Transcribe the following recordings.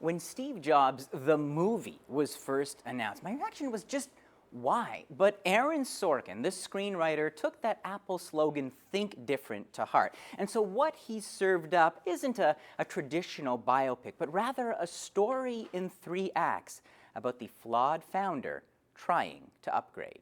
When Steve Jobs, the movie, was first announced, my reaction was just, why? But Aaron Sorkin, the screenwriter, took that Apple slogan, "Think Different," to heart. And so what he served up isn't a traditional biopic, but rather a story in 3 acts about the flawed founder trying to upgrade.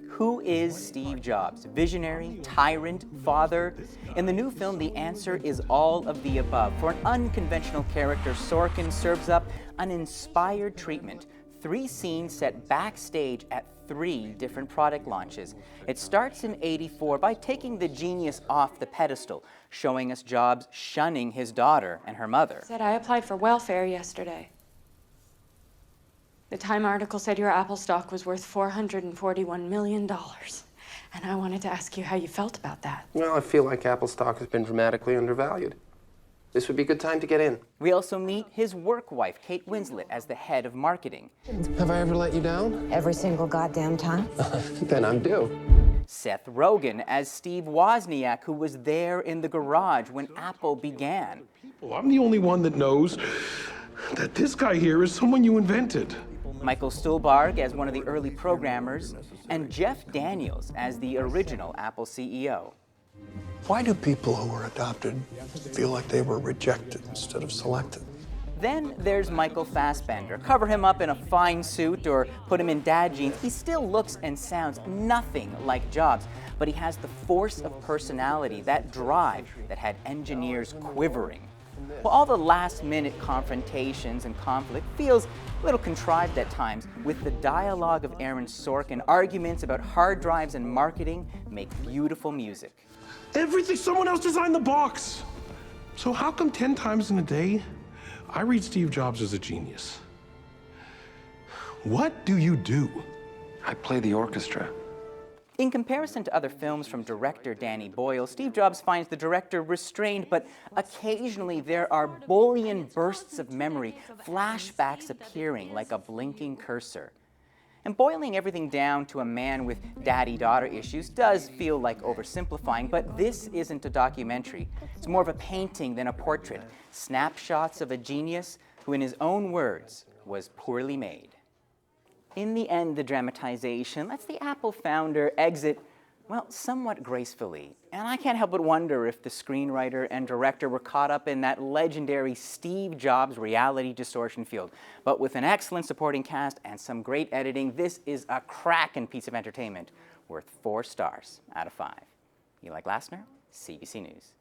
Who is Steve Jobs? Visionary, tyrant, father? In the new film, the answer is all of the above. For an unconventional character, Sorkin serves up an inspired treatment. 3 scenes set backstage at 3 different product launches. It starts in '84 by taking the genius off the pedestal, showing us Jobs shunning his daughter and her mother. Said I applied for welfare yesterday. The Time article said your Apple stock was worth $441 million. And I wanted to ask you how you felt about that. Well, I feel like Apple stock has been dramatically undervalued. This would be a good time to get in. We also meet his work wife, Kate Winslet, as the head of marketing. Have I ever let you down? Every single goddamn time. Then I'm due. Seth Rogen as Steve Wozniak, who was there in the garage when Apple began. I'm the only one that knows that this guy here is someone you invented. Michael Stuhlbarg as one of the early programmers, and Jeff Daniels as the original Apple CEO. Why do people who were adopted feel like they were rejected instead of selected? Then there's Michael Fassbender. Cover him up in a fine suit or put him in dad jeans, he still looks and sounds nothing like Jobs, but he has the force of personality, that drive that had engineers quivering. Well, all the last-minute confrontations and conflict feels a little contrived at times. With the dialogue of Aaron Sorkin, arguments about hard drives and marketing make beautiful music. Everything, someone else designed the box. So how come 10 times in a day, I read Steve Jobs as a genius? What do you do? I play the orchestra. In comparison to other films from director Danny Boyle, Steve Jobs finds the director restrained, but occasionally there are Boolean bursts of memory, flashbacks appearing like a blinking cursor. And boiling everything down to a man with daddy-daughter issues does feel like oversimplifying, but this isn't a documentary. It's more of a painting than a portrait. Snapshots of a genius who, in his own words, was poorly made. In the end, the dramatization lets the Apple founder exit, well, somewhat gracefully. And I can't help but wonder if the screenwriter and director were caught up in that legendary Steve Jobs reality distortion field. But with an excellent supporting cast and some great editing, this is a cracking piece of entertainment worth 4 stars out of 5. Eli Glasner, CBC News.